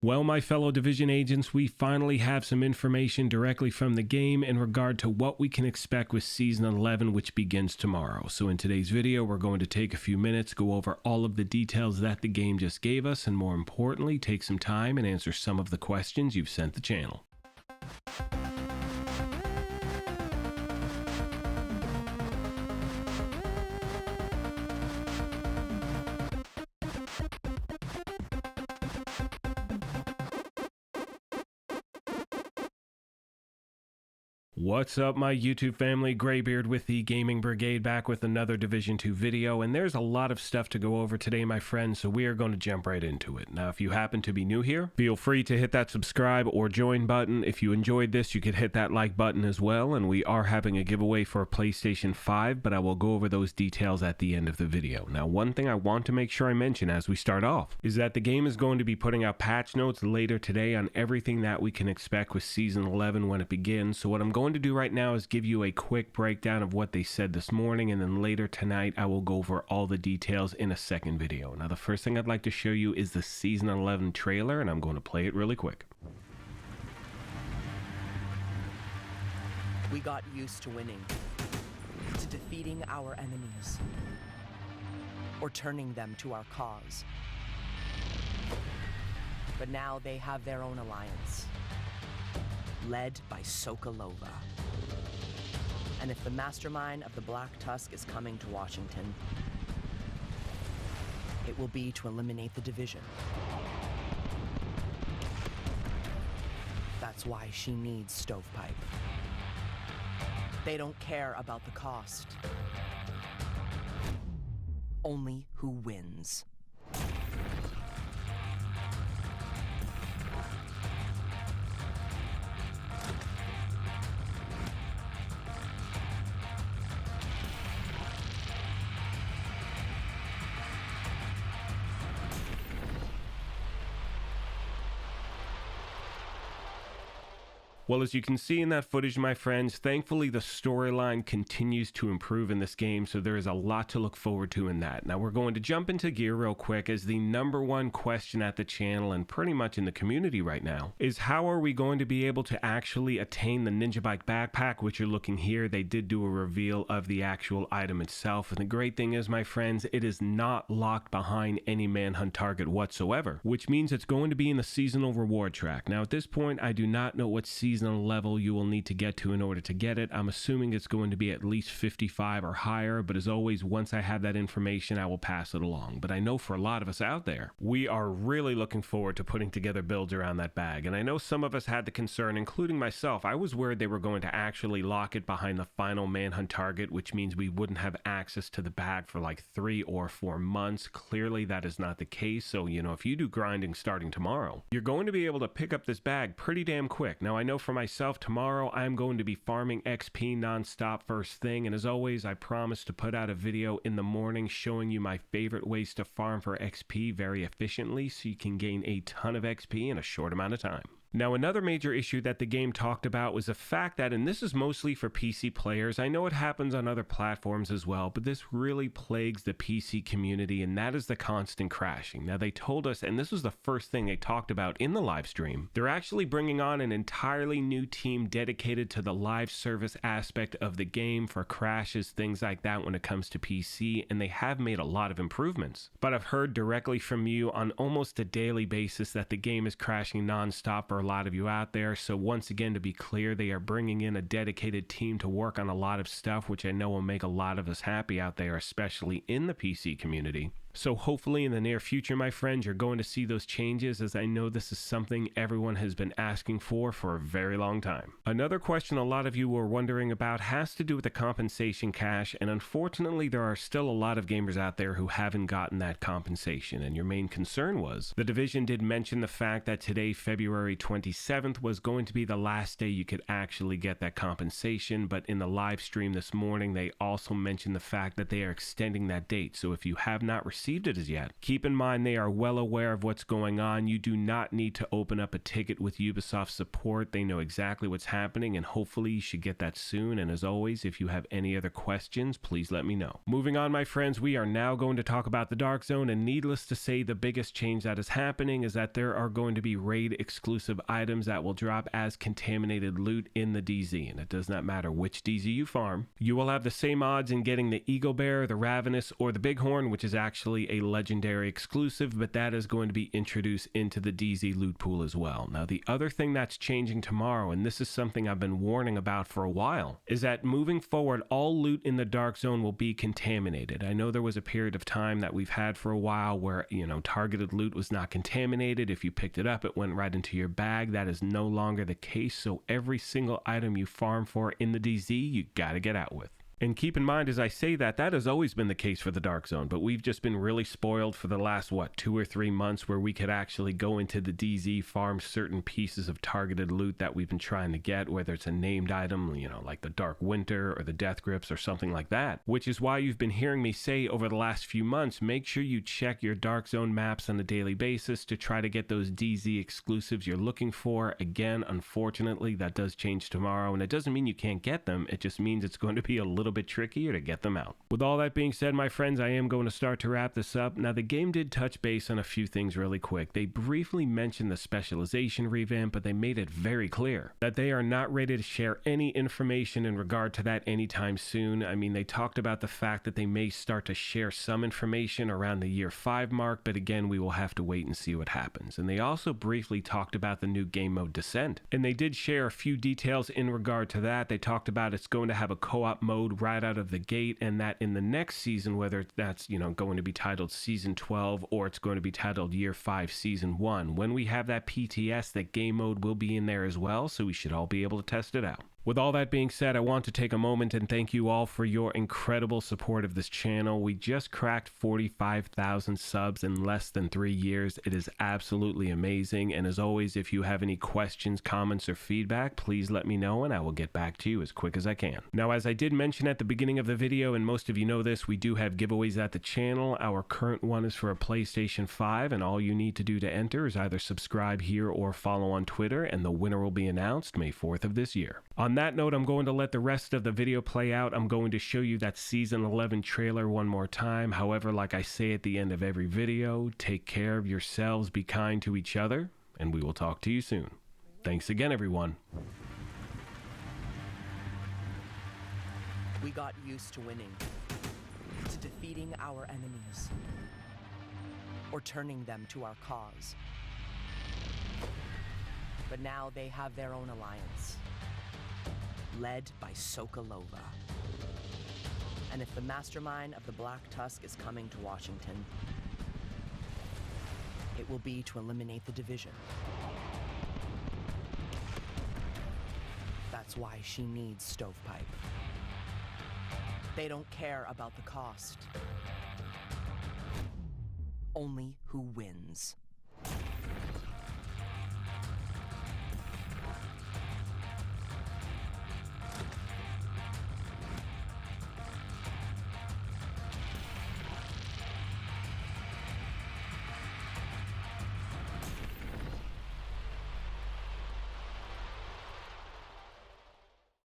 Well, my fellow Division agents, we finally have some information directly from the game in regard to what we can expect with Season 11, which begins tomorrow. So in today's video, we're going to take a few minutes, go over all of the details that the game just gave us, and more importantly, take some time and answer some of the questions you've sent the channel. What's up, my YouTube family? Graybeard with the Gaming Brigade, back with another Division 2 video, and there's a lot of stuff to go over today, my friends, so we are going to jump right into it. Now, if you happen to be new here, feel free to hit that subscribe or join button. If you enjoyed this, you could hit that like button as well, and we are having a giveaway for a PlayStation 5, but I will go over those details at the end of the video. Now, one thing I want to make sure I mention as we start off is that the game is going to be putting out patch notes later today on everything that we can expect with Season 11 when it begins, so what I'm going to do right now is give you a quick breakdown of what they said this morning, and then later tonight I will go over all the details in a second video. Now, the first thing I'd like to show you is the Season 11 trailer, and I'm going to play it really quick. We got used to winning, to defeating our enemies, or turning them to our cause. But now they have their own alliance, led by Sokolova. And if the mastermind of the Black Tusk is coming to Washington, it will be to eliminate the division. That's why she needs Stovepipe. They don't care about the cost, only who wins. Well, as you can see in that footage, my friends, thankfully the storyline continues to improve in this game, so there is a lot to look forward to in that. Now, we're going to jump into gear real quick, as the #1 question at the channel and pretty much in the community right now is how are we going to be able to actually attain the Ninja Bike backpack, which you're looking here. They did do a reveal of the actual item itself, and the great thing is, my friends, it is not locked behind any manhunt target whatsoever, which means it's going to be in the seasonal reward track. Now, at this point, I do not know what seasonal level you will need to get to in order to get it. I'm assuming it's going to be at least 55 or higher, but as always, once I have that information, I will pass it along. But I know for a lot of us out there, we are really looking forward to putting together builds around that bag. And I know some of us had the concern, including myself. I was worried they were going to actually lock it behind the final manhunt target, which means we wouldn't have access to the bag for like 3 or 4 months. Clearly, that is not the case. So, you know, if you do grinding starting tomorrow, you're going to be able to pick up this bag pretty damn quick. Now, I know for myself, tomorrow I'm going to be farming XP non-stop first thing, and as always, I promise to put out a video in the morning showing you my favorite ways to farm for XP very efficiently so you can gain a ton of XP in a short amount of time. Now, another major issue that the game talked about was the fact that, and this is mostly for PC players, I know it happens on other platforms as well, but this really plagues the PC community, and that is the constant crashing. Now, they told us, and this was the first thing they talked about in the live stream, they're actually bringing on an entirely new team dedicated to the live service aspect of the game for crashes, things like that when it comes to PC, and they have made a lot of improvements. But I've heard directly from you on almost a daily basis that the game is crashing non-stop for a lot of you out there. So once again, to be clear, they are bringing in a dedicated team to work on a lot of stuff, which I know will make a lot of us happy out there, especially in the PC community. So hopefully in the near future, my friends, you're going to see those changes, as I know this is something everyone has been asking for a very long time. Another question a lot of you were wondering about has to do with the compensation cash, and unfortunately there are still a lot of gamers out there who haven't gotten that compensation, and your main concern was the Division did mention the fact that today, February 27th, was going to be the last day you could actually get that compensation, but in the live stream this morning they also mentioned the fact that they are extending that date. So if you have not received received it as yet. Keep in mind they are well aware of what's going on. You do not need to open up a ticket with Ubisoft support. They know exactly what's happening, and hopefully you should get that soon. And as always, if you have any other questions, please let me know. Moving on, my friends, we are now going to talk about the Dark Zone, and needless to say, the biggest change that is happening is that there are going to be raid exclusive items that will drop as contaminated loot in the DZ, and it does not matter which DZ you farm. You will have the same odds in getting the Eagle Bear, the Ravenous, or the Bighorn, which is actually a legendary exclusive, but that is going to be introduced into the DZ loot pool as well. Now, the other thing that's changing tomorrow, and this is something I've been warning about for a while, is that moving forward, all loot in the Dark Zone will be contaminated. I know there was a period of time that we've had for a while where, targeted loot was not contaminated. If you picked it up, it went right into your bag. That is no longer the case, so every single item you farm for in the DZ, you gotta get out with. And keep in mind, as I say that has always been the case for the Dark Zone, but we've just been really spoiled for the last, 2 or 3 months where we could actually go into the DZ, farm certain pieces of targeted loot that we've been trying to get, whether it's a named item, like the Dark Winter or the Death Grips or something like that, which is why you've been hearing me say over the last few months, make sure you check your Dark Zone maps on a daily basis to try to get those DZ exclusives you're looking for. Again, unfortunately, that does change tomorrow, and it doesn't mean you can't get them, it just means it's going to be a little bit trickier to get them out. With all that being said, my friends, I am going to start to wrap this up. Now, the game did touch base on a few things really quick. They briefly mentioned the specialization revamp, but they made it very clear that they are not ready to share any information in regard to that anytime soon. I mean, they talked about the fact that they may start to share some information around the year 5 mark, but again, we will have to wait and see what happens. And they also briefly talked about the new game mode Descent, and they did share a few details in regard to that. They talked about it's going to have a co-op mode right out of the gate, and that in the next season, whether that's going to be titled Season 12 or it's going to be titled Year 5 Season 1, when we have that PTS, that game mode will be in there as well, so we should all be able to test it out. With all that being said, I want to take a moment and thank you all for your incredible support of this channel. We just cracked 45,000 subs in less than 3 years. It is absolutely amazing. And as always, if you have any questions, comments, or feedback, please let me know and I will get back to you as quick as I can. Now, as I did mention at the beginning of the video, and most of you know this, we do have giveaways at the channel. Our current one is for a PlayStation 5, and all you need to do to enter is either subscribe here or follow on Twitter, and the winner will be announced May 4th of this year. On that note, I'm going to let the rest of the video play out. I'm going to show you that Season 11 trailer one more time. However, like I say at the end of every video, take care of yourselves, be kind to each other, and we will talk to you soon. Thanks again, everyone. We got used to winning, to defeating our enemies, or turning them to our cause. But now they have their own alliance, led by Sokolova. And if the mastermind of the Black Tusk is coming to Washington, it will be to eliminate the division. That's why she needs Stovepipe. They don't care about the cost, only who wins.